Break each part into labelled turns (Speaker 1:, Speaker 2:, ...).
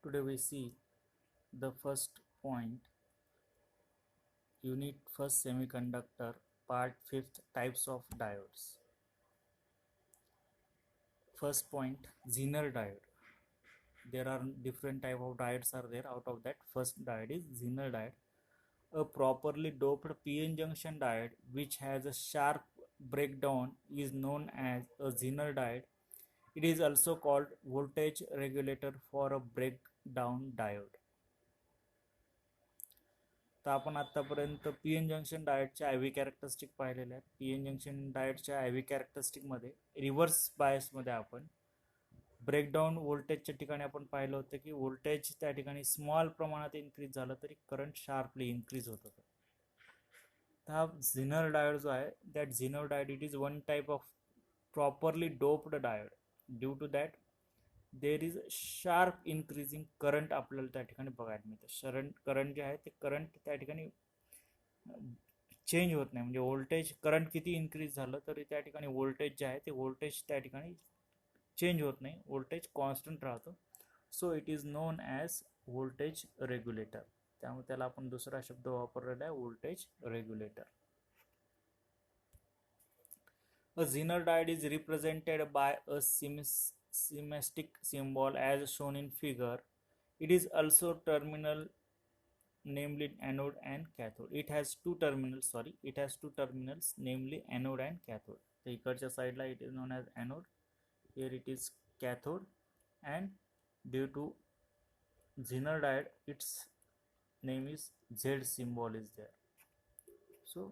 Speaker 1: Today we see the first point, unit first semiconductor, part fifth, types of diodes. First point, Zener diode. There are different type of diodes are there. Out of that, first diode is Zener diode, a properly doped PN junction diode which has a sharp breakdown is known as a Zener diode. It is also called voltage regulator for a breakdown diode. तर आपण आतापर्यंत P N junction डायटच्या I V characteristic पाहिलेल्या आहेत. P N junction डायटच्या I V कॅरेक्टरिस्टिकमध्ये reverse बायसमध्ये आपण ब्रेकडाऊन व्होल्टेजच्या ठिकाणी आपण पाहिलं होतं की व्होल्टेज त्या ठिकाणी स्मॉल प्रमाणात इन्क्रीज झालं तरी करंट शार्पली इन्क्रीज होत होतं. तर हा झिनर डायोड जो आहे, that Zener diode it is one type of properly doped diode. Due to that there is sharp increasing current आपल्याला त्या ठिकाणी बघायला मिळतं. करंट जे आहे ते करंट त्या ठिकाणी चेंज होत नाही, म्हणजे व्होल्टेज करंट किती इन्क्रीज झालं तरी त्या ठिकाणी व्होल्टेज जे आहे ते व्होल्टेज त्या ठिकाणी चेंज होत नाही, व्होल्टेज कॉन्स्टंट राहतं. So it is known as voltage regulator. त्यामुळे त्याला आपण दुसरा शब्द वापरलेला आहे, voltage regulator. A Zener diode is represented by a schematic symbol as shown in figure. It is also terminal, namely anode and cathode. It has two terminals, namely anode and cathode. The इकडच्या साईडला it is known as anode, here it is cathode, and due to Zener diode its name is Z symbol is there. So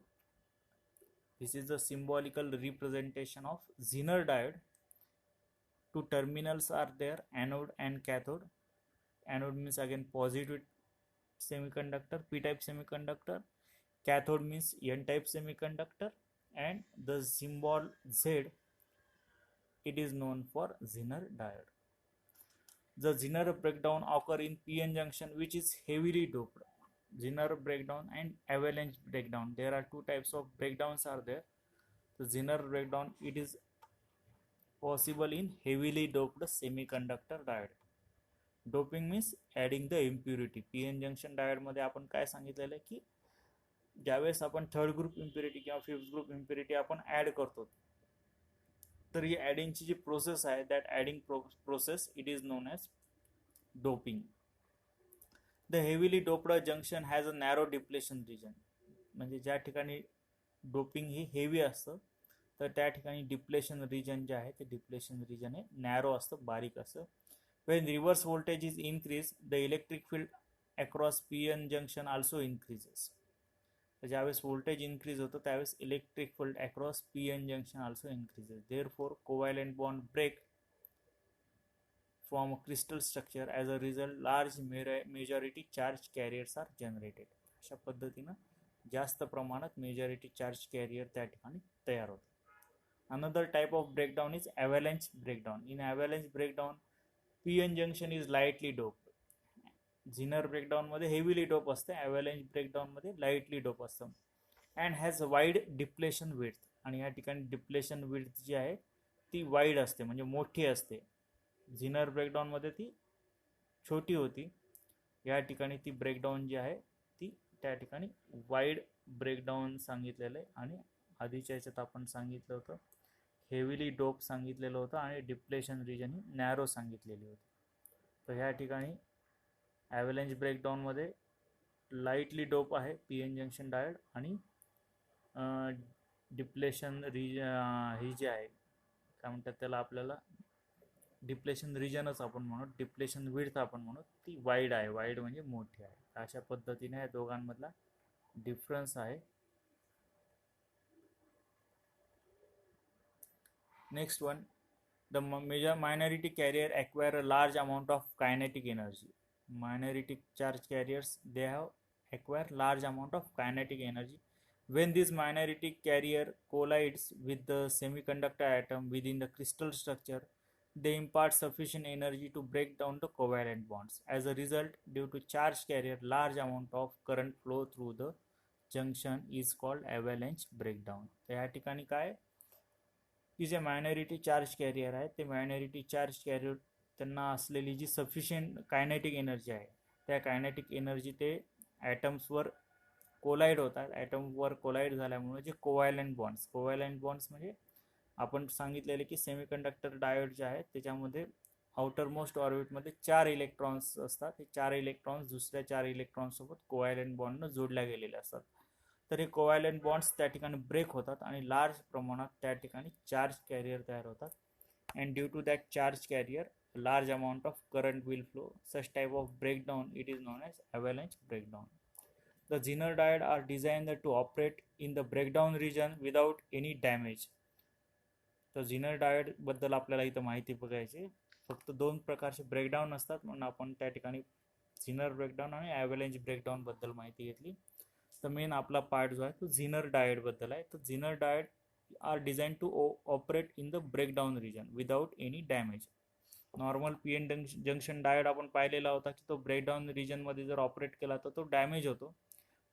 Speaker 1: this is the symbolical representation of Zener diode. Two terminals are there, anode and cathode. Anode means again positive semiconductor, p-type semiconductor. Cathode means n-type semiconductor, and the symbol Z, it is known for Zener diode. The Zener breakdown occur in p-n junction which is heavily doped. Zener breakdown and avalanche breakdown. There are two types of breakdowns are there. The Zener breakdown, it is possible in heavily doped semiconductor diode. Doping means adding the impurity. PN junction diode मध्ये आपण काय सांगितलेलं आहे की ज्यावेळेस आपण third group impurity किंवा fifth group impurity आपण ऍड करतो, तर ही ऍडिंगची जी प्रोसेस आहे, that adding process it is known as doping. The heavily doped junction has a narrow depletion region. म्हणजे ज्या ठिकाणी डोपिंग ही हेवी असतं तर त्या ठिकाणी डिप्लेशन रिजन जे आहे ते डिप्लेशन रिजन हे नॅरो असतं, बारीक असतं. When reverse voltage is increase the electric field across P N junction also increases. तर ज्यावेळेस व्होल्टेज इन्क्रीज होतं त्यावेळेस electric field across P N junction also increases. Therefore covalent bond break from a crystal structure. As a result, large majority charge carriers are generated. अशा पद्धतीनं जास्त प्रमाणात majority charge carrier त्या ठिकाणी तयार होते. Another type of breakdown is avalanche breakdown. In avalanche breakdown, PN junction is lightly doped. Zener breakdown मध्ये heavily dope असते, avalanche breakdown मध्ये लाईटली डोप असतं. And has wide depletion width. आणि या ठिकाणी डिप्लेशन विड्थ जी आहे ती वाईड असते, म्हणजे मोठी असते. झिनर ब्रेकडाऊनमध्ये ती छोटी होती, या ठिकाणी ती ब्रेकडाऊन जी आहे ती त्या ठिकाणी वाईड ब्रेकडाऊन सांगितलेलं आहे. आणि आधीच्या याच्यात आपण सांगितलं होतं हेवीली डोप सांगितलेलं होतं आणि डिप्लेशन रिजन ही नॅरो सांगितलेली होती. तर ह्या ठिकाणी ॲव्हलॅन्च ब्रेकडाऊनमध्ये लाईटली डोप आहे पी एन जंक्शन डायोड, आणि डिप्लेशन ही जी आहे काय म्हणतात त्याला आपल्याला डिप्लेशन रिजनच आपण म्हणू, डिप्लेशन विड्थ आपण म्हणू, ती वाईड आहे. वाईड म्हणजे मोठी आहे. अशा पद्धतीने या दोघांमधला डिफरन्स आहे. Next one, the major minority carrier acquire a large amount of kinetic energy. Minority charge carriers, they have acquire large amount of kinetic energy. When this minority carrier collides with the semiconductor atom within the crystal structure, they impart sufficient energy to break down the covalent bonds. As a result, due to charge carrier, large amount of current flow through the junction is called avalanche breakdown. तर या ठिकाणी काय की जे minority charge carrier आहे ते minority charge carrier त्यांना असलेली जी सफिशियंट कायनेटिक एनर्जी आहे, त्या कायनेटिक एनर्जी ते ॲटम्सवर कोलाईड होतात. ॲटमवर कोलाईड झाल्यामुळे जे कोव्हॅलंट बॉन्ड्स म्हणजे आपण सांगितलेले की सेमीकंडक्टर डायोड जे आहेत त्याच्यामध्ये आउटर मोस्ट ऑर्बिटमध्ये 4 इलेक्ट्रॉन्स असतात. हे 4 इलेक्ट्रॉन्स दुसऱ्या 4 इलेक्ट्रॉन्ससोबत कोव्हॅलंट बॉन्डनं जोडल्या गेलेले असतात. तर हे कोव्हॅलंट बॉन्ड्स त्या ठिकाणी ब्रेक होतात आणि लार्ज प्रमाणात त्या ठिकाणी चार्ज कॅरियर तयार होतात. And due to that charge carrier large amount of current will flow. Such type of breakdown it is known as avalanche breakdown. The Zener diode are designed to operate in the breakdown region without any damage. तर झिनर diode बद्दल आपल्याला इथं माहिती बघायची. फक्त 2 प्रकारचे breakdown असतात म्हणून आपण त्या ठिकाणी झिनर ब्रेकडाऊन आणि ॲव्हलॅन्च ब्रेकडाऊन बद्दल माहिती घेतली. तर मेन आपला पार्ट जो आहे तो झिनर डायोड बद्दल आहे. तर झिनर diode are design to operate in the breakdown region without any damage. Normal P N junction diode आपण पाहिलेला होता की तो ब्रेकडाऊन रिजनमध्ये जर ऑपरेट केला तर तो डॅमेज होतो.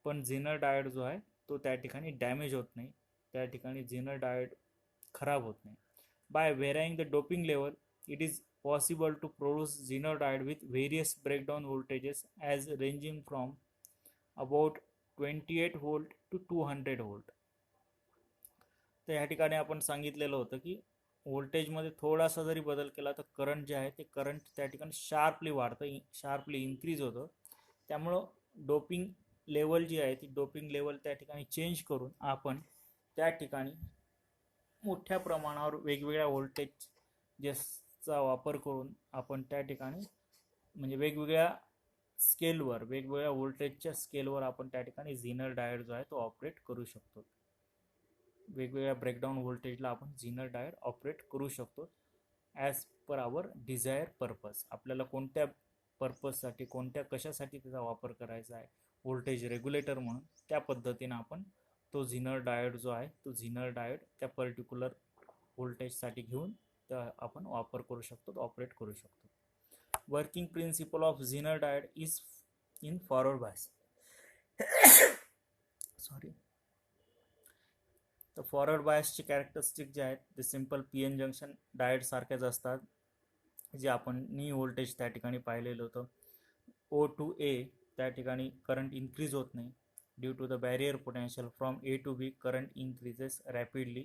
Speaker 1: पण झिनर डायोड जो आहे तो त्या ठिकाणी डॅमेज होत नाही. त्या ठिकाणी झिनर डायोड खराब होत नाही. By varying the doping level it is possible to produce Zener diode with various breakdown voltages as ranging from about 28 volt to 200 volt. तर ह्या ठिकाणी आपण सांगितलेलं होतं की व्होल्टेजमध्ये थोडासा जरी बदल केला तर करंट जे आहे ते करंट त्या ठिकाणी शार्पली वाढतं, शार्पली इन्क्रीज होतं. त्यामुळं डोपिंग लेवल जी आहे ती डोपिंग लेवल त्या ठिकाणी चेंज करून आपण त्या ठिकाणी मोठ्या प्रमाणावर वेगवेगळ्या व्होल्टेजचा वापर करून आपण त्या ठिकाणी म्हणजे वेगवेगळ्या स्केलवर वेगवेगळ्या व्होल्टेजच्या स्केलवर आपण त्या ठिकाणी झिनर डायोड जो आहे तो ऑपरेट करू शकतो. वेगवेगळ्या ब्रेकडाऊन व्होल्टेजला आपण झिनर डायोड ऑपरेट करू शकतो as per our desire purpose. आपल्याला कोणत्या पर्पजसाठी कशासाठी त्याचा वापर करायचा आहे व्होल्टेज रेग्युलेटर म्हणून, त्या पद्धतीनं आपण तो झिनर डायोड जो आहे तो झिनर डायोड त्या पर्टिक्युलर व्होल्टेजसाठी घेऊन त्या आपण वापर करू शकतो, ऑपरेट करू शकतो. Working principle of झिनर diode is in forward bias. Sorry. तर फॉरवर्ड बायसचे कॅरेक्टरिस्टिक जे आहेत ते simple P N junction diode सारखेच असतात, जे आपण नी व्होल्टेज त्या ठिकाणी पाहिलेलं होतं. ओ टू ए त्या ठिकाणी करंट इन्क्रीज होत नाही. Due to the barrier potential from A to B current increases rapidly.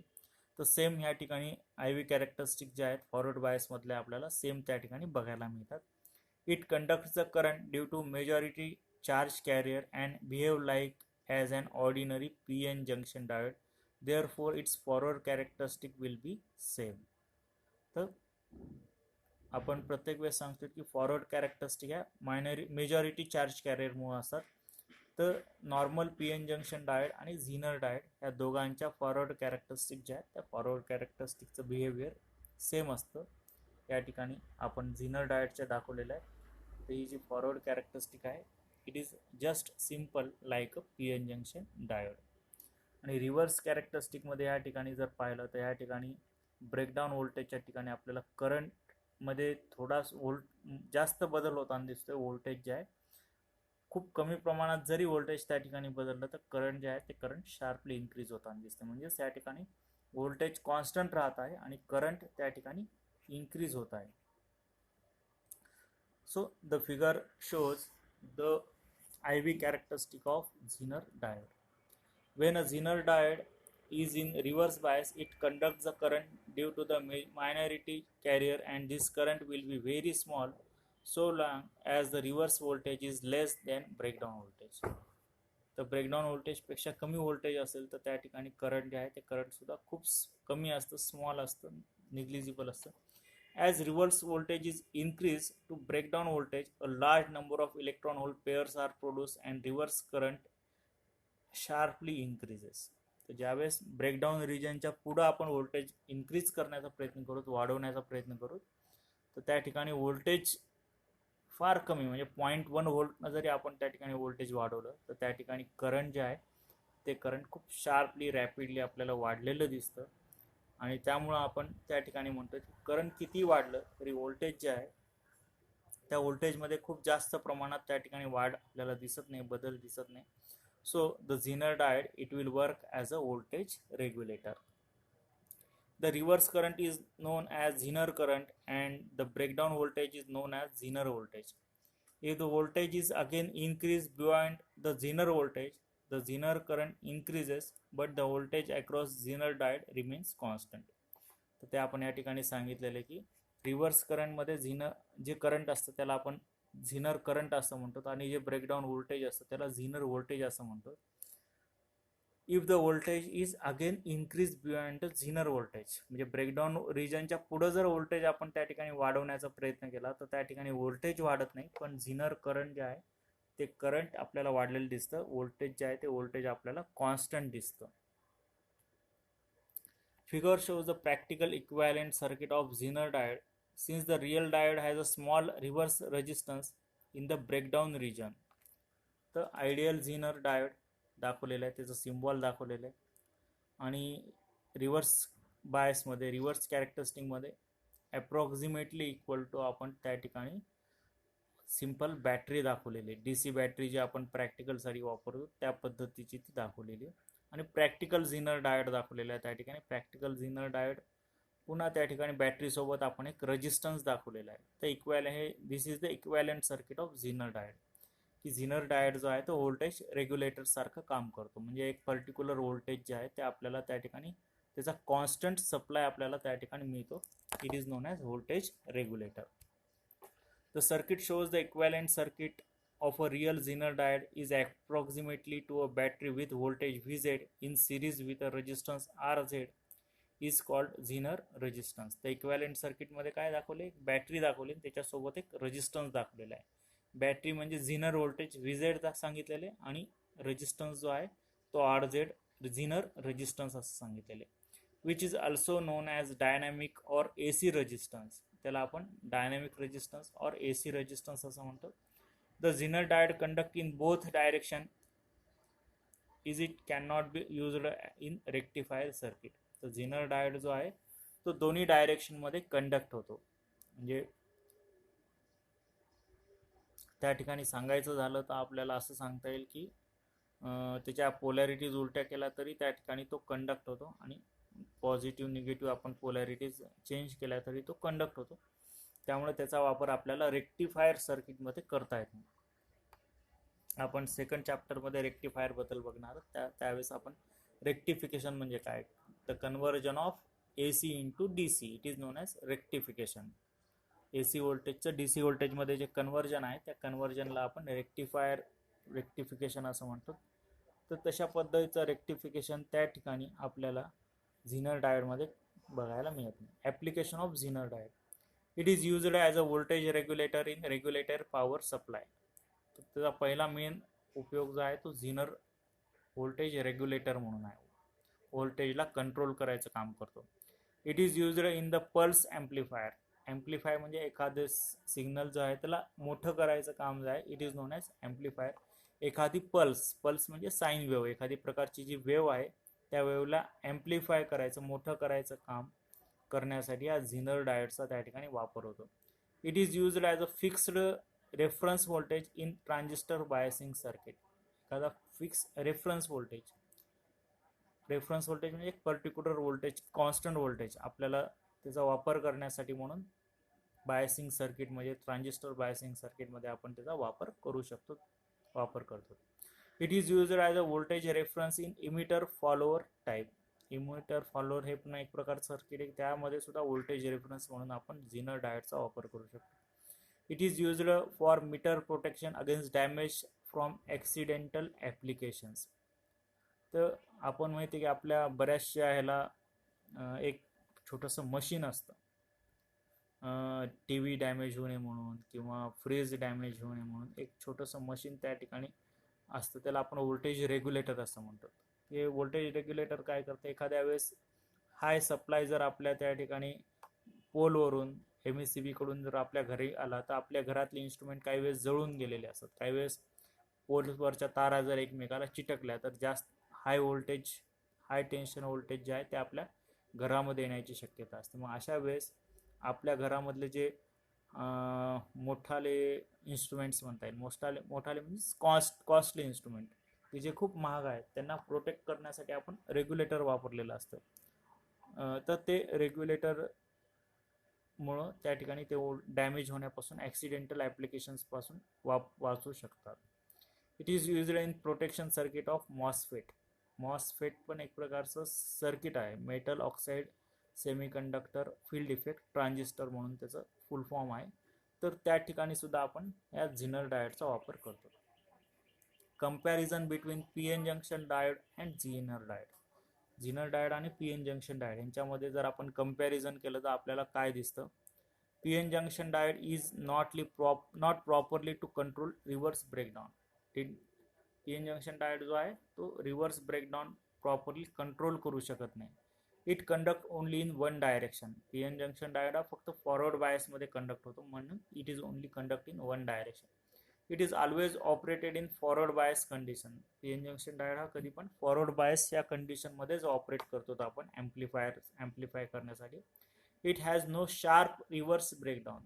Speaker 1: तर सेम ह्या ठिकाणी आय व्ही कॅरेक्टरिस्टिक जे आहेत फॉरवर्ड बायसमधले आपल्याला सेम त्या ठिकाणी बघायला मिळतात. It conducts the current due to majority charge carrier and behave like as an ordinary P N junction diode. Therefore its forward characteristic will be same. तर आपण प्रत्येक वेळेस सांगतो की फॉरवर्ड कॅरेक्टरिस्टिक ह्या मेजॉरिटी चार्ज कॅरियरमुळे असतात. तर normal P N junction diode आणि झिनर डायोड ह्या दोघांच्या फॉरवर्ड कॅरेक्टरिस्टिक ज्या आहेत त्या फॉरवर्ड कॅरेक्टरिस्टिकचं बिहेवियर सेम असतं. या ठिकाणी आपण झिनर डायोडच्या दाखवलेलं आहे. तर ही जी फॉरवर्ड कॅरेक्टरिस्टिक आहे it is just simple like a P N junction diode. आणि रिव्हर्स कॅरेक्टरिस्टिकमध्ये या ठिकाणी जर पाहिलं तर या ठिकाणी ब्रेकडाऊन व्होल्टेजच्या ठिकाणी आपल्याला करंटमध्ये जास्त बदल होताना दिसतोय. व्होल्टेज जे आहे खूप कमी प्रमाणात जरी व्होल्टेज त्या ठिकाणी बदललं तर करंट जे आहे ते करंट शार्पली इन्क्रीज होताना दिसतं. म्हणजेच या ठिकाणी व्होल्टेज कॉन्स्टंट राहत आहे आणि करंट त्या ठिकाणी इन्क्रीज होत आहे. So the figure shows the I V characteristic of झिनर diode. When a Zener diode is in reverse bias, it conducts the current due to the minority carrier, and this current will be very small so long as the reverse voltage is less than breakdown voltage. तर breakdown व्होल्टेजपेक्षा कमी voltage असेल तर त्या ठिकाणी current जे आहे ते करंटसुद्धा खूप कमी असतं, स्मॉल असतं, निग्लिजिबल असतं. As reverse voltage is increased to breakdown voltage, a large number of electron hole pairs are produced and reverse current sharply increases. तर ज्यावेळेस ब्रेकडाऊन रिजनच्या पुढं आपण व्होल्टेज इन्क्रीज करण्याचा प्रयत्न करू, वाढवण्याचा प्रयत्न करू, तर त्या ठिकाणी व्होल्टेज फार कमी म्हणजे 0.1 व्होल्टनं जरी आपण त्या ठिकाणी व्होल्टेज वाढवलं तर त्या ठिकाणी करंट जे आहे ते करंट खूप शार्पली रॅपिडली आपल्याला वाढलेलं दिसतं. आणि त्यामुळं आपण त्या ठिकाणी म्हणतो की करंट किती वाढलं तरी व्होल्टेज जे आहे त्या व्होल्टेजमध्ये खूप जास्त प्रमाणात त्या ठिकाणी वाढ आपल्याला दिसत नाही, बदल दिसत नाही. So the Zener diode it will work as a voltage regulator. The reverse current is known as Zener current and the breakdown voltage is known as Zener voltage. If the voltage is again increased beyond the Zener voltage, the Zener current increases but the voltage across Zener diode remains constant. तर ते आपण या ठिकाणी सांगितलेले की reverse करंटमध्ये जे current असतं त्याला आपण झिनर करंट असं म्हणतो आणि जे ब्रेकडाऊन व्होल्टेज असतं त्याला झिनर व्होल्टेज असं म्हणतो. If the voltage is again increase beyond the Zener voltage, म्हणजे ब्रेकडाऊन रिजनच्या पुढे जर व्होल्टेज आपण त्या ठिकाणी वाढवण्याचा प्रयत्न केला तर त्या ठिकाणी व्होल्टेज वाढत नाही पण झिनर करंट जे आहे ते करंट आपल्याला वाढलेलं दिसतं, व्होल्टेज जे आहे ते व्होल्टेज आपल्याला कॉन्स्टंट दिसतं. Figure shows the practical equivalent circuit of Zener diode since the real diode has a small reverse resistance in the breakdown region. तर आयडियल झिनर डायोड दाखवलेलं आहे, त्याचं सिम्बॉल दाखवलेलं आहे आणि रिव्हर्स बायसमध्ये रिव्हर्स कॅरेक्टरिस्टिकमध्ये ॲप्रॉक्सिमेटली इक्वल टू आपण त्या ठिकाणी सिंपल बॅटरी दाखवलेली आहे. DC बॅटरी जी आपण प्रॅक्टिकलसाठी वापरतो त्या पद्धतीची ती दाखवलेली आहे. आणि प्रॅक्टिकल झिनर डायोड दाखवलेला आहे त्या ठिकाणी. प्रॅक्टिकल झिनर डायोड पुन्हा त्या ठिकाणी बॅटरीसोबत आपण एक रेजिस्टन्स दाखवलेला आहे. तर हे this is the equivalent circuit of झिनर diode, की झिनर डायोड जो आहे तो व्होल्टेज रेग्युलेटर सारखं काम करतो, म्हणजे एक पर्टिक्युलर व्होल्टेज जे आहे ते आपल्याला त्या ठिकाणी त्याचा कॉन्स्टंट सप्लाय आपल्याला त्या ठिकाणी मिळतो. It is known as voltage regulator. The circuit shows the equivalent circuit of a real Zener diode is approximately to a battery with voltage Vz in series with a resistance Rz is called Zener resistance. तर इक्वॅलेंट सर्किटमध्ये काय दाखवले, battery दाखवली त्याच्यासोबत एक resistance दाखवलेला आहे. Battery म्हणजे झिनर व्होल्टेज Vz सांगितलेले आणि रेजिस्टन्स जो आहे तो Rz झिनर रेजिस्टन्स असं सांगितलेले, which is also known as dynamic or AC resistance. त्याला आपण dynamic resistance or AC resistance असं म्हणतो. The zener diode conduct in both direction is it can not be used in rectifier circuit. तर झिनर diode जो आहे तो दोन्ही डायरेक्शनमध्ये conduct होतो. म्हणजे त्या ठिकाणी सांगायचं झालं तर आपल्याला असं सांगता येईल की त्याच्या पोलॅरिटीज उलट्या केला तरी त्या ठिकाणी तो कंडक्ट होतो आणि पॉझिटिव्ह निगेटिव्ह आपण पोलॅरिटीज चेंज केल्या तरी तो कंडक्ट होतो. त्यामुळे त्याचा वापर आपल्याला रेक्टिफायर सर्किटमध्ये करता येतो. आपण सेकंड चॅप्टरमध्ये रेक्टिफायर बद्दल बघणार त्यावेळेस आपण रेक्टिफिकेशन म्हणजे काय, the conversion of AC into DC, it is known as rectification. AC व्होल्टेजचं DC व्होल्टेजमध्ये जे कन्व्हर्जन आहे त्या कन्व्हर्जनला आपण रेक्टिफिकेशन असं म्हणतो. तर तशा पद्धतीचं रेक्टिफिकेशन त्या ठिकाणी आपल्याला झिनर डायोडमध्ये बघायला मिळत नाही. Application of झिनर diode, it is used as a voltage regulator in regulator power supply. तर त्याचा पहिला मेन उपयोग जो आहे तो झिनर व्होल्टेज रेग्युलेटर म्हणून आहे, व्होल्टेजला कंट्रोल करायचं काम करतो. It is used in the pulse amplifier. Amplifier म्हणजे एखादं सिग्नल जो आहे त्याला मोठं करायचं काम जे आहे it is known as amplifier. एखादी पल्स म्हणजे साईन वेव्ह, एखादी प्रकारची जी वेव्ह आहे त्या वेव्हला ॲम्प्लिफाय करायचं, मोठं करायचं काम करण्यासाठी हा झिनर डायोडचा त्या ठिकाणी वापर होतो. It is used as a fixed reference voltage in transistor biasing circuit. एखादा फिक्स रेफरन्स व्होल्टेज म्हणजे एक पर्टिक्युलर व्होल्टेज, कॉन्स्टंट व्होल्टेज आपल्याला त्याचा वापर करण्यासाठी म्हणून बायसिंग सर्किट म्हणजे ट्रान्झिस्टर बायसिंग सर्किटमध्ये आपण त्याचा वापर करतो. It is used as a voltage reference in emitter follower type. Emitter follower हे पुन्हा एक प्रकारचं सर्किट आहे, त्यामध्ये सुद्धा व्होल्टेज रेफरन्स म्हणून आपण झिनर डायोडचा वापर करू शकतो. It is used for meter protection against damage from accidental applications. तर आपण माहिती आहे की आपल्या बऱ्याचशा ह्याला एक छोटंसं मशीन असतं, TV डॅमेज होऊ नये म्हणून किंवा फ्रीज डॅमेज होऊ नये म्हणून एक छोटंसं मशीन त्या ठिकाणी असतं, त्याला आपण व्होल्टेज रेग्युलेटर असं म्हणतो. हे व्होल्टेज रेग्युलेटर काय करतं, एखाद्या वेळेस हाय सप्लाय जर आपल्या त्या ठिकाणी पोलवरून MSCB कडून जर आपल्या घरी आला तर आपल्या घरातले इन्स्ट्रुमेंट काही वेळेस जळून गेलेले असतात. काही वेळेस पोलवरच्या तारा जर एकमेकाला चिटकल्या तर जास्त हाय टेन्शन व्होल्टेज जे आहे ते आपल्या घरामध्ये येण्याची शक्यता असते. मग अशा वेळेस आपल्या घरामधले जे मोठाले इन्स्ट्रुमेंट्स म्हणता येईल, मोठाले म्हणजे कॉस्टली इन्स्ट्रुमेंट की जे खूप महाग आहेत त्यांना प्रोटेक्ट करण्यासाठी आपण रेग्युलेटर वापरलेलं असतं. तर ते रेग्युलेटर मुळे त्या ठिकाणी ते डॅमेज होण्यापासून ॲक्सिडेंटल ॲप्लिकेशन्सपासून वाचू शकतात. It is used in protection circuit of MOSFET. MOSFET पण एक प्रकारचं सर्किट आहे, metal oxide semiconductor field effect transistor म्हणून त्याचं फुल फॉर्म आहे. तर त्या ठिकाणी सुद्धा आपण या झिनर डायोडचा वापर करतो. Comparison between P N junction diode and zener diode. Zener diode आणि पी एन जंक्शन डायोड यांच्यामध्ये जर आपण कंपॅरिझन केलं तर आपल्याला काय दिसतं? P N junction diode is not properly to control reverse breakdown. P N junction diode जो आहे तो रिव्हर्स ब्रेकडाऊन प्रॉपरली कंट्रोल करू शकत नाही. It conduct only in one direction. P N junction diode हा फक्त फॉरवर्ड बायसमध्ये कंडक्ट होतो, म्हणून it is only conduct in one direction. It is always operated in forward bias condition. P N junction diode हा कधी पण forward bias या कंडिशनमध्येच operate करतो आपण ॲम्प्लिफाय करण्यासाठी. It has no sharp reverse breakdown.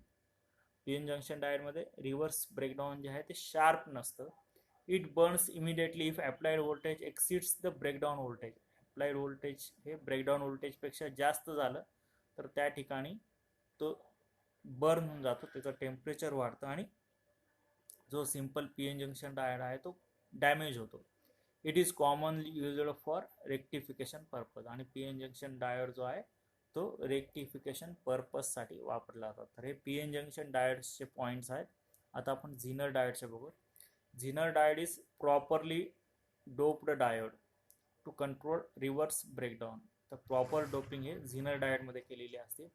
Speaker 1: P N junction डायोडमध्ये reverse breakdown जे आहे ते शार्प नसतं. It burns immediately if applied voltage exceeds the breakdown voltage. Applied voltage हे ब्रेकडाऊन व्होल्टेजपेक्षा जास्त झालं तर त्या ठिकाणी तो बर्न होऊन जातो, त्याचं टेम्परेचर वाढतं आणि जो simple P N junction diode आहे तो डॅमेज होतो. It is commonly used for rectification purpose. आणि पी एन जंक्शन डायोड जो आहे तो रेक्टिफिकेशन पर्पजसाठी वापरला जातो. तर हे पी एन जंक्शन डायोड्सचे पॉईंट्स आहेत. आता आपण झिनर डायोडचे बघू. Zener diode is properly doped diode to control reverse breakdown. तर प्रॉपर डोपिंग हे झिनर डायोडमध्ये केलेली असते.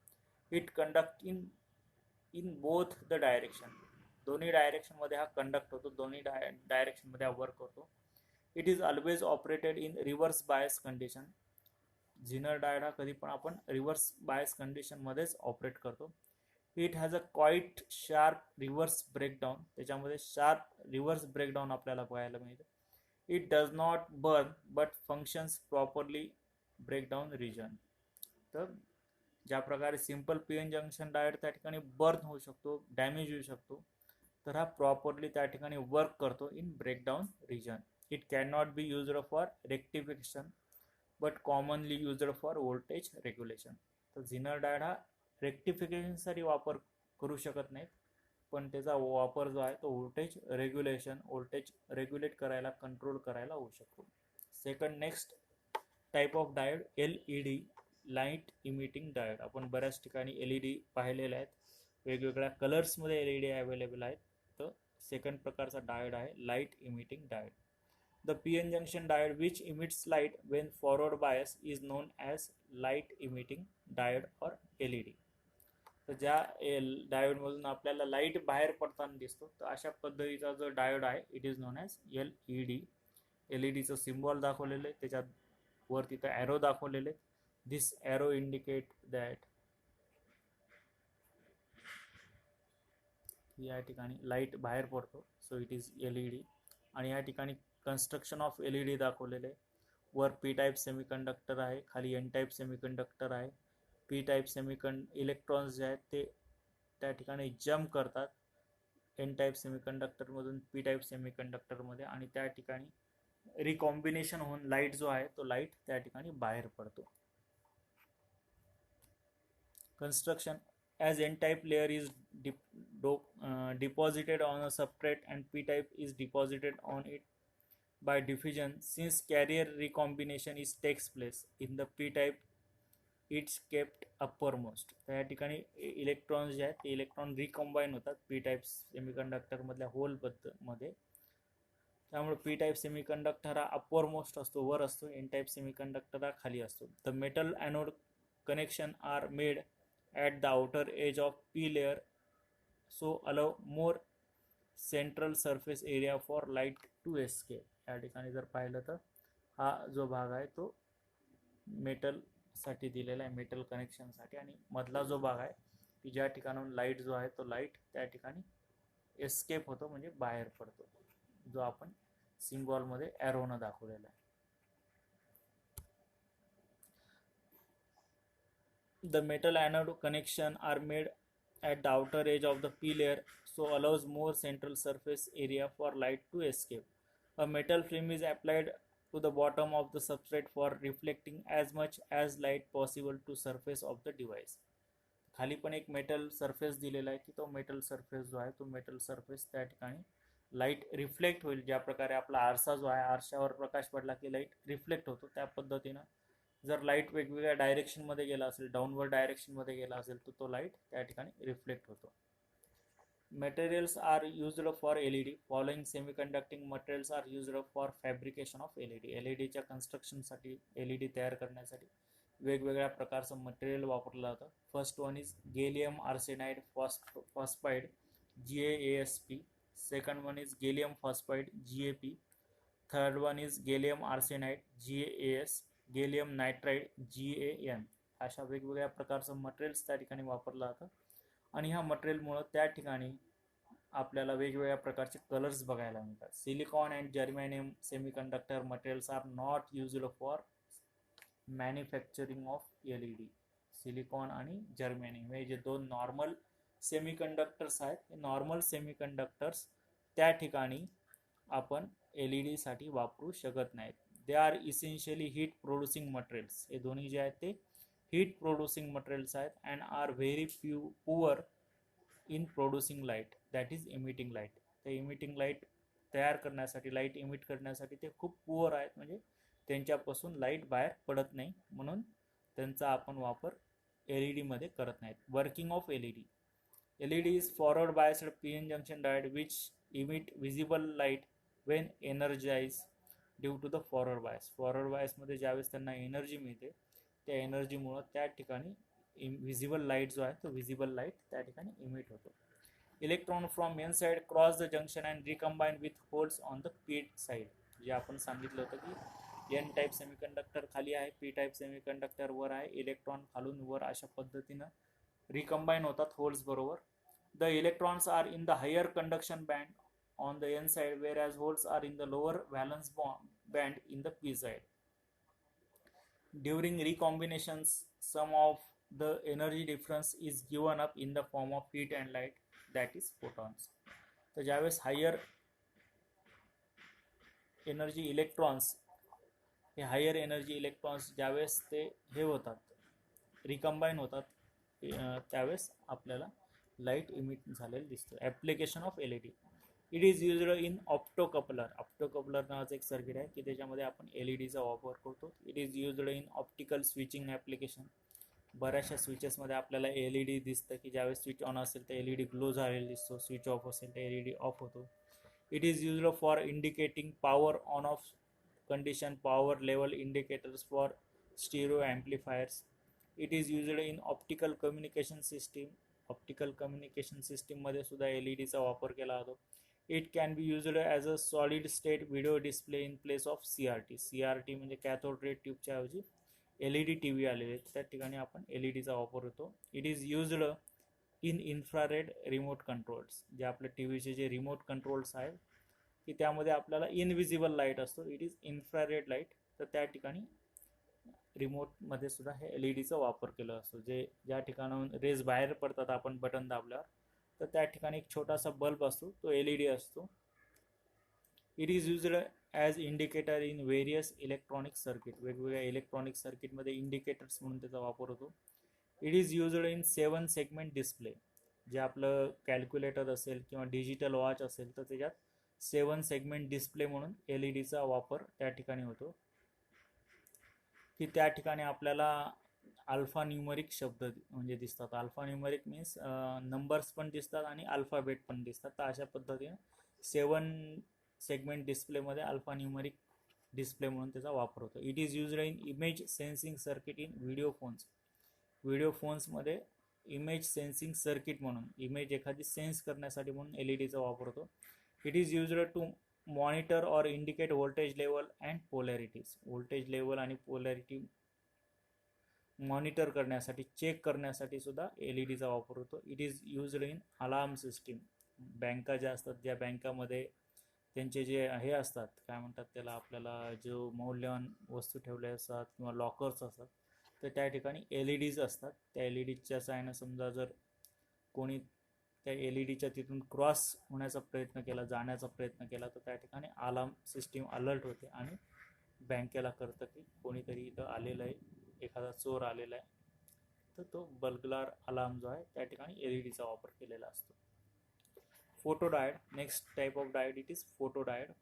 Speaker 1: It conduct in both the direction. दोन्ही डायरेक्शनमध्ये हा कंडक्ट होतो, दोन्ही डायरेक्शनमध्ये हा वर्क होतो. It is always operated in reverse bias condition. Zener diode हा कधी पण आपण रिव्हर्स बायस कंडिशनमध्येच ऑपरेट करतो. It has a quite sharp reverse breakdown. त्याच्यामध्ये शार्प रिव्हर्स ब्रेकडाऊन आपल्याला पाहायला मिळतं. It does not burn but functions properly breakdown region. तर ज्या प्रकारे simple P N junction diode त्या ठिकाणी बर्न होऊ शकतो, डॅमेज होऊ शकतो, तर हा प्रॉपरली त्या ठिकाणी वर्क करतो in breakdown region. It can not be used for rectification but commonly used for voltage regulation. तर झिनर डायोड हा रेक्टिफिकेशनसाठी वापर करू शकत नाहीत, पण त्याचा वापर जो आहे तो व्होल्टेज रेग्युलेट करायला, कंट्रोल करायला होऊ शकतो. Second next type of diode LED light emitting diode. आपण बऱ्याच ठिकाणी LED पाहिलेले आहेत, वेगवेगळ्या कलर्समध्ये LED अवेलेबल आहेत. तर सेकंड प्रकारचा डायोड आहे light emitting diode. The P N junction diode which emits light when forward bias is known as light emitting diode or LED. तर ज्या डायोडमधून आपल्याला लाईट बाहेर पडताना दिसतो, तर अशा पद्धतीचा जो डायोड आहे it is known as LED. LEDचं सिम्बॉल दाखवलेलं आहे, त्याच्यात वर तिथं ॲरो दाखवलेले. दिस ॲरो इंडिकेट दॅट या ठिकाणी लाईट बाहेर पडतो, सो इट इज LED. आणि या ठिकाणी कन्स्ट्रक्शन ऑफ LED दाखवलेले आहे. वर पी टाईप सेमीकंडक्टर आहे, खाली एन टाईप सेमीकंडक्टर आहे. पी टाईप इलेक्ट्रॉन्स जे आहेत ते त्या ठिकाणी जम्प करतात एन टाईप सेमीकंडक्टरमधून पी टाईप सेमीकंडक्टरमध्ये, आणि त्या ठिकाणी रिकॉम्बिनेशन होऊन लाईट जो आहे तो लाईट त्या ठिकाणी बाहेर पडतो. Construction: as n-type layer is deposited on a substrate and p-type is deposited on it by diffusion, since carrier recombination takes place in the p-type, it's kept uppermost. त्या ठिकाणी इलेक्ट्रॉन्स जे आहेत ते इलेक्ट्रॉन रिकॉम्बाईन होतात P type semiconductor मधल्या hole मध्ये. त्यामुळे P type semiconductor हा अपरमोस्ट असतो, वर असतो. एन टाईप सेमीकंडक्टर हा खाली असतो. The metal anode connection are made at the outer edge of p layer, so allow more central surface area for light to escape. या ठिकाणी जर पाहिलं तर हा जो भाग आहे तो मेटल साठी दिलेला आहे, मेटल कनेक्शन साठी. आणि मधला जो भाग आहे की ज्या ठिकाणाहून लाईट जो आहे तो लाईट त्या ठिकाणी एस्केप होतो, म्हणजे बाहेर पडतो, जो आपण सिम्बॉल मध्ये ॲरोनं दाखवलेला आहे. The metal anode connection are made at the outer edge of the p layer, so allows more central surface area for light to escape. A metal film is applied to the bottom of the substrate for reflecting as much as light possible to surface of the device. खाली पण एक metal surface दिलेला आहे की तो metal surface जो आहे तो मेटल सरफेस त्या ठिकाणी लाईट रिफ्लेक्ट होईल. ज्या प्रकारे आपला आरसा जो आहे आरशावर प्रकाश पडला की लाईट रिफ्लेक्ट होतो त्या पद्धतीनं जर लाईट वेगवेगळ्या डायरेक्शनमध्ये गेला असेल, डाऊनवर्ड डायरेक्शनमध्ये गेला असेल तर तो लाईट त्या ठिकाणी रिफ्लेक्ट होतो. Materials are used for LED. Following semiconducting materials are used for fabrication of LED. LED च्या कन्स्ट्रक्शनसाठी LED तयार करण्यासाठी वेगवेगळ्या प्रकारचं मटेरियल वापरलं जातं. First one is gallium arsenide phosphide GaAsP. Second one is gallium phosphide GaP. Third one is gallium arsenide GaAs. Gallium nitride GaN. अशा वेगवेगळ्या प्रकारचं मटेरियल्स त्या ठिकाणी वापरलं जातं आणि ह्या मटेरियलमुळं त्या ठिकाणी आपल्याला वेगवेगळ्या प्रकारचे कलर्स बघायला मिळतात. Silicon and germanium semiconductor materials are not used for manufacturing of LED. Silicon आणि जर्मेनियम हे जे दोन नॉर्मल सेमीकंडक्टर्स आहेत, हे नॉर्मल सेमीकंडक्टर्स त्या ठिकाणी आपण LED साठी वापरू शकत नाहीत. They are essentially heat producing materials. हे दोन्ही जे आहेत ते हीट प्रोड्युसिंग मटेरियल्स आहेत and are very poor in producing light that is emitting light. ते इमिटिंग लाईट तयार करण्यासाठी, लाईट इमिट करण्यासाठी ते खूप पुअर आहेत, म्हणजे त्यांच्यापासून लाईट बाहेर पडत नाही, म्हणून त्यांचा आपण वापर LED मध्ये करत नाहीत. Working of LED. LED is forward biased PN junction diode which emit visible light when energize due to the forward bias. Forward बायसमध्ये ज्यावेळेस त्यांना एनर्जी मिळते त्या एनर्जीमुळं त्या ठिकाणी विजिबल लाईट जो आहे तो विजिबल लाईट त्या ठिकाणी इमिट होतो. Electron from N side cross the junction and recombine with holes on the P side. जे आपण सांगितलं होतं की एन टाईप सेमीकंडक्टर खाली आहे, पी टाईप सेमीकंडक्टर वर आहे, इलेक्ट्रॉन खालून वर अशा पद्धतीनं रिकम्बाईन होतात होल्स बरोबर. The electrons are in the higher conduction band on the N side whereas holes are in the lower valence band in the P side. During recombinations, some of the energy difference is given up in the form of heat and light, that is photons. तर ज्यावेळेस higher energy electrons, हे higher energy electrons ज्यावेळेस ते हे होतात, रिकम्बाईन होतात, त्यावेळेस आपल्याला लाईट इमिट झालेलं दिसतं. Application of LED. It is used in optocoupler. Optocoupler नावाचं एक सर्किट आहे की त्याच्यामध्ये आपण LEDचा वापर करतो. It is used in optical switching application. बऱ्याचशा स्विचेसमध्ये आपल्याला LED दिसतं की ज्यावेळेस स्विच ऑन असेल तर LED ग्लो झालेला दिसतो, स्विच ऑफ असेल तर LED ऑफ होतो. It is used for indicating power on off condition, power level indicators for stereo amplifiers. It is used in optical communication system. Optical communication सिस्टीममध्ये सुद्धा LEDचा वापर केला जातो. It can be used as a solid state video display in place of CRT. CRT म्हणजे cathode ray ट्यूबच्या ऐवजी LED TV आलेले आहेत, त्या ठिकाणी आपण LEDचा वापर होतो. It is used in infrared remote controls. जे आपल्या TVचे जे रिमोट कंट्रोल्स आहेत की त्यामध्ये आपल्याला इनविजिबल लाईट असतो, इट इज इन्फ्रारेड लाईट, तर त्या ठिकाणी रिमोटमध्ये सुद्धा हे LEDचा वापर केला असतो. जे ज्या ठिकाणाहून रेज बाहेर पडतात आपण बटन दाबल्यावर, तर त्या ठिकाणी एक छोटासा बल्ब असतो, तो LED असतो. It is used as indicator in various electronic circuit. वेगवेगळ्या इलेक्ट्रॉनिक सर्किटमध्ये इंडिकेटर्स म्हणून त्याचा वापर होतो. It is used in 7 segment display. जे आपलं कॅल्क्युलेटर असेल किंवा डिजिटल वॉच असेल तर त्याच्यात 7 सेगमेंट डिस्प्ले म्हणून LEDचा वापर त्या ठिकाणी होतो, की त्या ठिकाणी आपल्याला अल्फा न्यूमरिक शब्द म्हणजे दिसतात. अल्फा न्यूमरिक मीन्स नंबर्स पण दिसतात आणि अल्फाबेट पण दिसतात. तर अशा पद्धतीने 7 सेगमेंट डिस्प्लेमध्ये अल्फा न्यूमरिक डिस्प्ले म्हणून त्याचा वापर होतो. It is used in image sensing circuit in video phones. Video फोन्समध्ये इमेज सेन्सिंग सर्किट म्हणून, इमेज एखादी सेन्स करण्यासाठी म्हणून LEDचा वापर होतो. It is used to monitor or indicate voltage level and polarities. Voltage level आणि पोलॅरिटी मॉनिटर करण्यासाठी, चेक करण्यासाठी सुद्धा LEDचा वापर होतो. It is used in alarm system. बँका ज्या असतात, ज्या बँकामध्ये त्यांचे जे हे असतात, काय म्हणतात त्याला, आपल्याला जो मौल्यवान वस्तू ठेवले असतात किंवा लॉकर्स असतात, तर त्या ठिकाणी LEDज असतात. त्या LEDच्या साहाय्यानं समजा जर कोणी त्या LEDच्या तिथून क्रॉस होण्याचा प्रयत्न केला, जाण्याचा प्रयत्न केला, तर त्या ठिकाणी अलार्म सिस्टीम अलर्ट होते आणि बँकेला करतं की कोणीतरी इथं आलेलं आहे, एखादा चोर आलेला आहे, तर तो बर्गलार अलार्म जो आहे त्या ठिकाणी एलईडीचा वापर केलेला असतो. Photodiode, next type of diode, it is photodiode.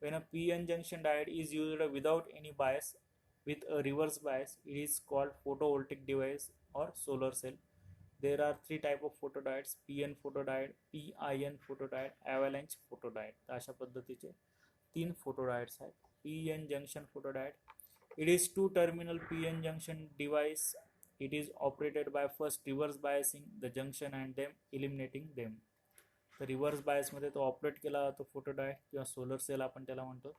Speaker 1: When a PN junction diode is used without any bias with a reverse bias, it is called photovoltaic device or solar cell. There are three type of photodiodes: PN photodiode, PIN photodiode, avalanche photodiode. तर अशा पद्धतीचे तीन photodiodes आहेत. PN junction photodiode, it is two terminal PN junction device. It is operated by first reverse biasing the junction and then eliminating them. तर reverse बायसमध्ये तो operate केला जातो फोटोडायोड किंवा सोलर सेल आपण त्याला म्हणतो,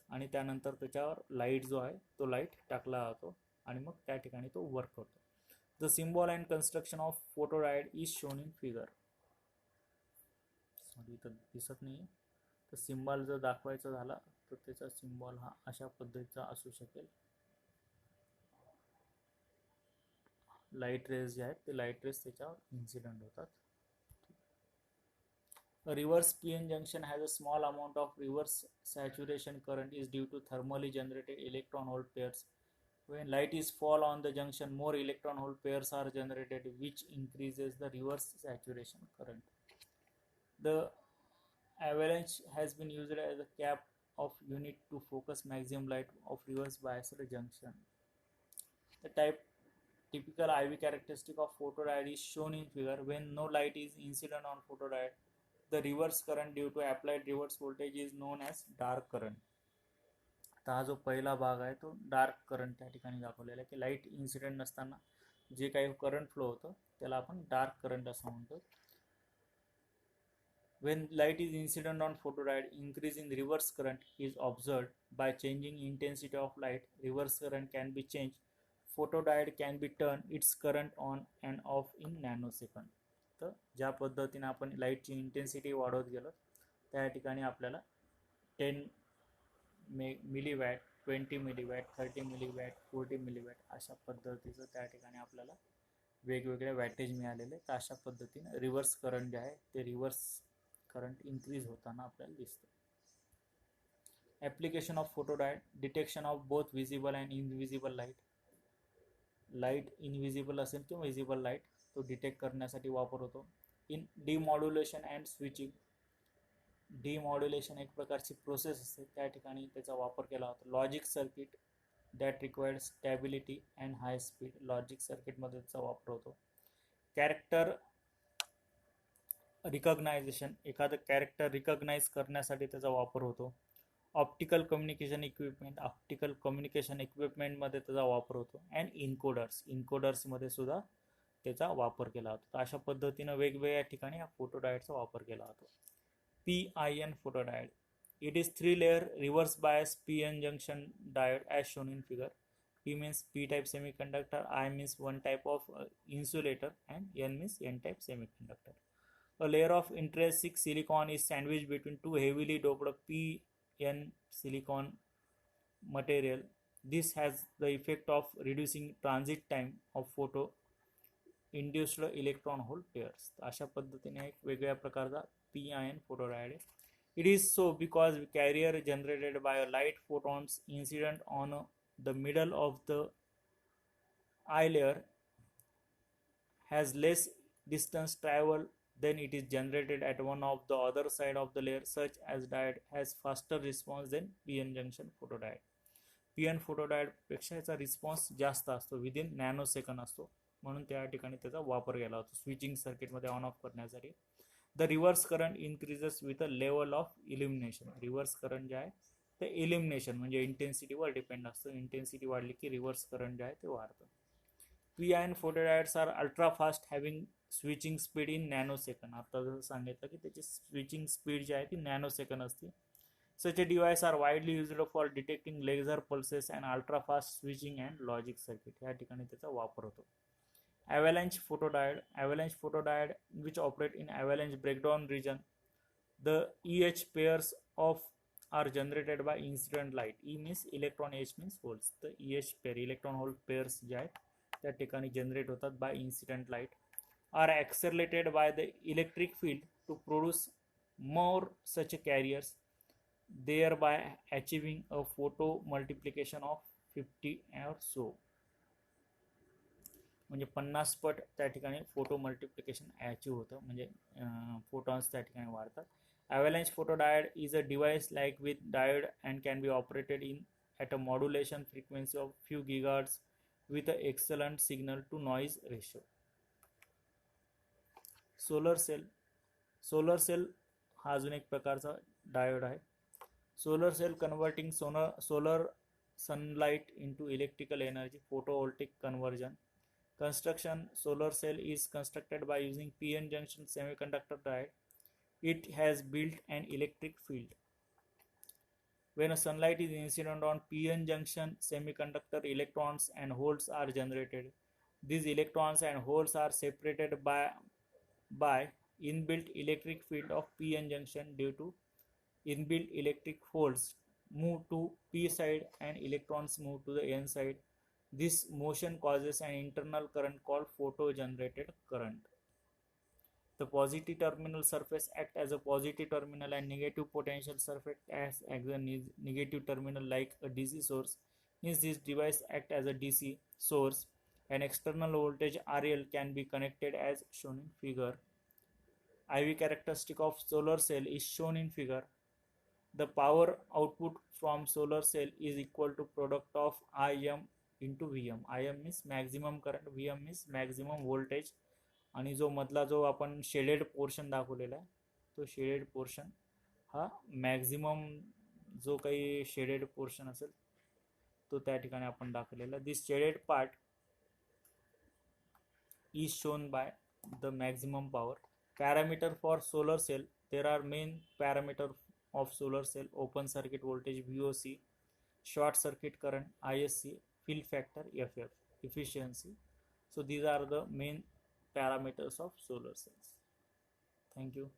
Speaker 1: आणि त्यानंतर त्याच्यावर लाईट जो आहे तो लाईट टाकला जातो आणि मग त्या ठिकाणी तो वर्क करतो. The symbol and construction of photodiode is shown in figure. Sorry इथं दिसत नाही. तर सिम्बॉल जर दाखवायचा झाला तर त्याचा सिम्बॉल हा अशा पद्धतीचा असू शकेल. लाईट रेज जे आहेत ते लाईट रेज त्याच्यावर इन्सिडेंट होतात. A reverse PN junction has a small amount of reverse saturation current is due to thermally generated electron hole pairs. When light is fall on the junction, more electron hole pairs are generated, which increases the reverse saturation current. The avalanche has been used as a cap of unit to focus maximum light of reverse biased junction. The typical IV characteristic of photodiode is shown in figure. When no light is incident on photodiode, the reverse current due to applied reverse voltage is known as dark current. तर हा जो पहिला भाग आहे तो dark current त्या ठिकाणी दाखवलेला आहे की लाईट इन्सिडेंट नसताना जे काही करंट फ्लो होतं त्याला आपण डार्क करंट असं म्हणतो. When light is incident on photodiode, increase in reverse current is observed by changing intensity of light. Reverse current can be changed. Photodiode can be turned its current on and off in nanosecond. तर ज्या पद्धतीने आपण लाईटची intensity वाढवत गेलो त्या ठिकाणी आपल्याला 10 मिलीवॅट, 20 मिलीवॅट, 30 मिलीवॅट, 40 मिलीवॅट अशा पद्धतीचं त्या ठिकाणी आपल्याला वेगवेगळ्या वॅटेज मिळालेले. तर अशा पद्धतीने रिव्हर्स करंट जे आहे ते रिव्हर्स करंट इन्क्रीज होताना आपल्याला दिसतं. Application of photodiode, detection of both visible and invisible light. Light invisible असेल किंवा विजिबल लाईट तो डिटेक्ट करण्यासाठी वापर होतो. In demodulation and switching. Demodulation एक प्रकारची प्रोसेस असते त्या ठिकाणी त्याचा वापर केला होता. Logic circuit that required stability and high speed. Logic सर्किटमध्ये त्याचा वापर होतो. कॅरेक्टर रिकग्नायझेशन, एखादं कॅरेक्टर रिकग्नाइज करण्यासाठी त्याचा वापर होतो. Optical communication equipment, optical communication इक्विपमेंटमध्ये त्याचा वापर होतो. अँड इन्कोडर्समध्ये सुद्धा त्याचा वापर केला जातो. तर अशा पद्धतीनं वेगवेगळ्या ठिकाणी या फोटोडायोडचा वापर केला जातो. PIN photodiode. It is 3-layer reverse bias PN junction diode as shown in figure. P means P-type semiconductor, I means one type of insulator, and N means N-type semiconductor. A layer of intrinsic silicon is sandwiched between two heavily doped PN silicon material. This has the effect of reducing transit time of photo induced electron hole pairs. अशा पद्धतीने एक वेगळ्या प्रकारचा PIN photodiode. It is so because carrier generated by a light photons incident on the middle of the I layer has less distance travel than it is generated at one of the other side of the layer. Such as diode has faster response than PN junction photodiode. PN photodiode पेक्षा याचा response जास्त असतो, within nano second असतो, म्हणून त्या ठिकाणी त्याचा वापर केला होतो स्विचिंग सर्किटमध्ये ऑन ऑफ करण्यासाठी. The reverse current increases with a level of illumination. Reverse current जे आहे ते इल्युमिनेशन म्हणजे इंटेन्सिटीवर डिपेंड असतं. इंटेन्सिटी वाढली की रिव्हर्स करंट जे आहे ते वाढतं. PIN photodiodes are ultra fast having switching speed in nano second. आता जसं सांगितलं की त्याची स्विचिंग स्पीड जी आहे ती नॅनो सेकंड असते. Such a device are widely used for detecting laser pulses and ultra fast switching and logic circuit. या ठिकाणी त्याचा वापर होतो. Avalanche photodiode which operate in avalanche breakdown region. The EH pairs are generated by incident light. E means electron, H means holes. The EH pair electron hole pairs जे आहेत त्या ठिकाणी generate होतात by incident light, are accelerated by the electric field to produce more such carriers. thereby achieving a photo multiplication of 50 or so. म्हणजे 50 पट त्या ठिकाणी photo multiplication achieve होतं, म्हणजे फोटॉन्स त्या ठिकाणी वाढतात. Avalanche photodiode is a device like with diode and can be operated in at a modulation frequency of few gigahertz with an excellent signal to noise ratio. Solar cell हा अजून एक प्रकारचा diode आहे. Solar cell converting solar sunlight into electrical energy, photovoltaic conversion. Construction: solar cell is constructed by using p-n junction semiconductor diode. It has built an electric field. When a sunlight is incident on p-n junction semiconductor, electrons and holes are generated. These electrons and holes are separated by inbuilt electric field of p-n junction. Due to inbuilt electric holes move to p side and electrons move to the n side. This motion causes an internal current called photo-generated current. The positive terminal surface act as a positive terminal and negative potential surface acts as a negative terminal like a DC source. Hence, this device act as a DC source. An external voltage RL can be connected as shown in figure. IV characteristic of solar cell is shown in figure. The power output from solar cell is equal to product of IM into VM. IM means maximum current, VM means maximum voltage. आणि जो मधला जो आपण shaded portion दाखवलेला आहे, तो shaded portion हा maximum जो काही शेडेड पोर्शन असेल तो त्या ठिकाणी आपण दाखवलेला. This shaded part is shown by the maximum power. Parameter for solar cell: there are main parameter of solar cell: open circuit voltage VOC, short circuit current ISC, fill factor FF, efficiency. So these are the main parameters of solar cells. Thank you.